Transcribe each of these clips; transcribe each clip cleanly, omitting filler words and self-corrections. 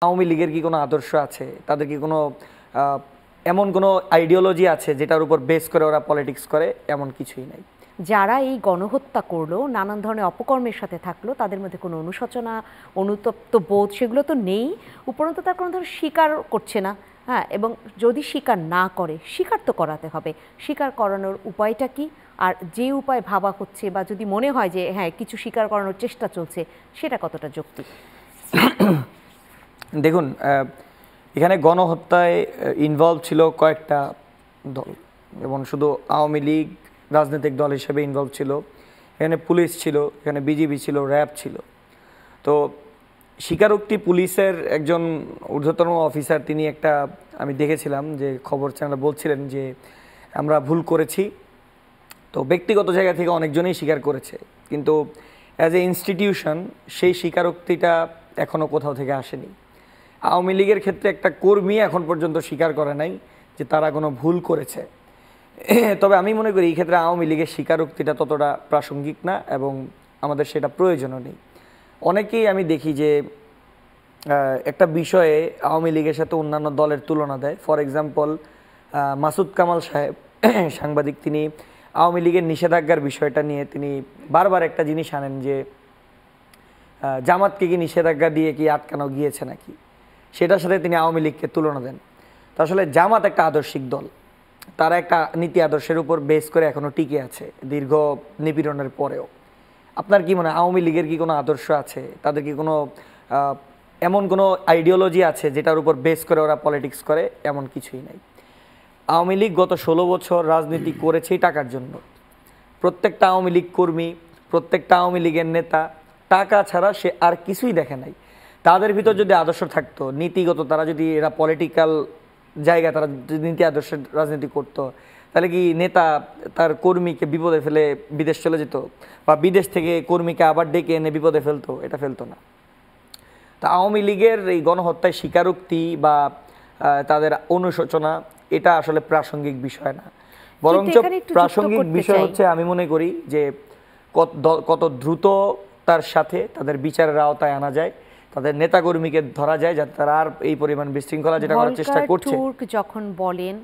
আওয়ামী লীগের কি কোনো আদর্শ আছে, তাদের কি কোনো এমন কোনো আইডিওলজি আছে যেটার উপর বেস করে ওরা পলিটিক্স করে? এমন কিছুই নাই। যারা এই গণহত্যা করলো, নানান ধরনের অপকর্মের সাথে থাকলো, তাদের মধ্যে কোনো অনুশোচনা, অনুতপ্ত বোধ সেগুলো তো নেই। উপরন্তু তার কোনো ধরনের স্বীকার করছে না। হ্যাঁ, এবং যদি স্বীকার না করে, স্বীকার তো করাতে হবে। স্বীকার করানোর উপায়টা কি? আর যে উপায় ভাবা হচ্ছে বা যদি মনে হয় যে হ্যাঁ কিছু স্বীকার করানোর চেষ্টা চলছে, সেটা কতটা যৌক্তিক? দেখুন, এখানে গণহত্যায় ইনভলভ ছিল কয়েকটা দল, যেমন শুধু আওয়ামী লীগ রাজনৈতিক দল হিসেবে ইনভলভ ছিল, এখানে পুলিশ ছিল, এখানে বিজিবি ছিল, র্যাব ছিল। তো স্বীকারোক্তি পুলিশের একজন ঊর্ধ্বতন অফিসার, তিনি একটা, আমি দেখেছিলাম যে খবর চ্যানেলে বলছিলেন যে আমরা ভুল করেছি। তো ব্যক্তিগত জায়গা থেকে অনেকজনই স্বীকার করেছে, কিন্তু অ্যাজ এ ইনস্টিটিউশন সেই স্বীকারোক্তিটা এখনও কোথাও থেকে আসেনি। আওয়ামী লীগের ক্ষেত্রে একটা কর্মী এখন পর্যন্ত স্বীকার করে নাই যে তারা কোনো ভুল করেছে। তবে আমি মনে করি এই ক্ষেত্রে আওয়ামী লীগের স্বীকারোক্তিটা ততটা প্রাসঙ্গিক না এবং আমাদের সেটা প্রয়োজনও নেই। অনেকেই আমি দেখি যে একটা বিষয়ে আওয়ামী লীগের সাথে অন্যান্য দলের তুলনা দেয়। ফর এক্সাম্পল, মাসুদ কামাল সাহেব সাংবাদিক, তিনি আওয়ামী লীগের নিষেধাজ্ঞার বিষয়টা নিয়ে তিনি বারবার একটা জিনিস আনেন যে জামাতকে কি নিষেধাজ্ঞা দিয়ে কি আটকানো গিয়েছে নাকি, সেটার সাথে তিনি আওয়ামী লীগকে তুলনা দেন। তো আসলে জামাত একটা আদর্শিক দল, তারা একটা নীতি আদর্শের উপর বেস করে এখনও টিকে আছে দীর্ঘ নিপীড়নের পরেও। আপনার কি মনে হয় আওয়ামী লীগের কি কোনো আদর্শ আছে, তাদের কি কোনো এমন কোনো আইডিওলজি আছে যেটার উপর বেস করে ওরা পলিটিক্স করে? এমন কিছুই নাই। আওয়ামী লীগ গত 16 বছর রাজনীতি করেছেই টাকার জন্য। প্রত্যেকটা আওয়ামী লীগ কর্মী, প্রত্যেকটা আওয়ামী লীগের নেতা টাকা ছাড়া সে আর কিছুই দেখে নাই। তাদের ভিতর যদি আদর্শ থাকতো নীতিগত, তারা যদি এরা পলিটিক্যাল জায়গায় তারা যদি নীতি আদর্শের রাজনীতি করতো, তাহলে কি নেতা তার কর্মীকে বিপদে ফেলে বিদেশ চলে যেত, বা বিদেশ থেকে কর্মীকে আবার ডেকে এনে বিপদে ফেলতো? এটা ফেলতো না। তা আওয়ামী লীগের এই গণহত্যায় স্বীকারোক্তি বা তাদের অনুশোচনা, এটা আসলে প্রাসঙ্গিক বিষয় না, বরঞ্চ প্রাসঙ্গিক বিষয় হচ্ছে আমি মনে করি যে কত দ্রুত তার সাথে তাদের বিচারের আওতায় আনা যায়, তাদের নেতাকর্মীকে ধরা যায়, যাতে তারা আর এই পরিমাণ বিশৃঙ্খলা যেটা করার চেষ্টা করছে। যখন বলেন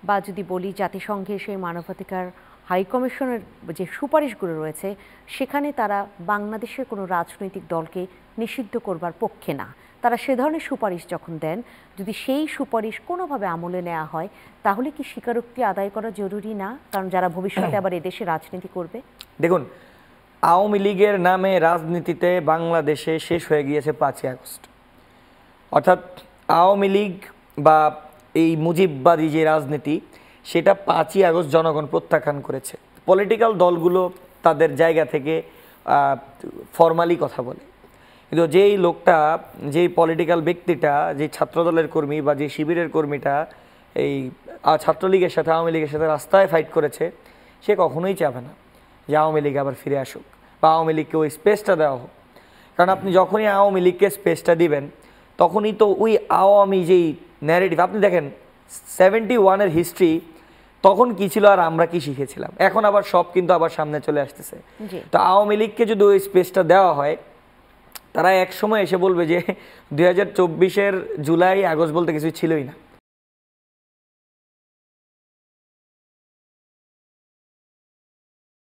বা যদি বলি জাতিসংঘের সেই মানবাধিকার হাই কমিশনের যে সুপারিশগুলো রয়েছে, সেখানে তারা বাংলাদেশের কোনো রাজনৈতিক দলকে নিষিদ্ধ করবার পক্ষে না। তারা সে ধরনের সুপারিশ যখন দেন, যদি সেই সুপারিশ কোনোভাবে আমলে নেওয়া হয়, তাহলে কি স্বীকারোক্তি আদায় করা জরুরি না? কারণ যারা ভবিষ্যতে আবার এদেশে রাজনীতি করবে। দেখুন, আওয়ামী লীগের নামে রাজনীতিতে বাংলাদেশে শেষ হয়ে গিয়েছে 5ই আগস্ট। অর্থাৎ আওয়ামী লীগ বা এই মুজিববাদী যে রাজনীতি, সেটা 5ই আগস্ট জনগণ প্রত্যাখ্যান করেছে। পলিটিক্যাল দলগুলো তাদের জায়গা থেকে ফরমালি কথা বলে, কিন্তু যেই লোকটা, যেই পলিটিক্যাল ব্যক্তিটা, যে ছাত্রদলের কর্মী বা যে শিবিরের কর্মীটা এই ছাত্রলীগের সাথে আওয়ামী লীগের সাথে রাস্তায় ফাইট করেছে, সে কখনোই চাবে না যে আওয়ামী লীগ আবার ফিরে আসুক বা আওয়ামী লীগকে ওই স্পেসটা দেওয়া হোক। কারণ আপনি যখনই আওয়ামী লীগকে স্পেসটা দিবেন, তখনই তো ওই আওয়ামী যেই ন্যারেটিভ, আপনি দেখেন 71-এর হিস্ট্রি, তখন কি ছিল আর আমরা কি শিখেছিলাম, এখন আবার সব কিন্তু আবার সামনে চলে আসতেছে। তো আওয়ামী লীগকে যদি ওই স্পেসটা দেওয়া হয়, তারা এক সময় এসে বলবে যে 2024-এর জুলাই আগস্ট বলতে কিছু ছিলই না।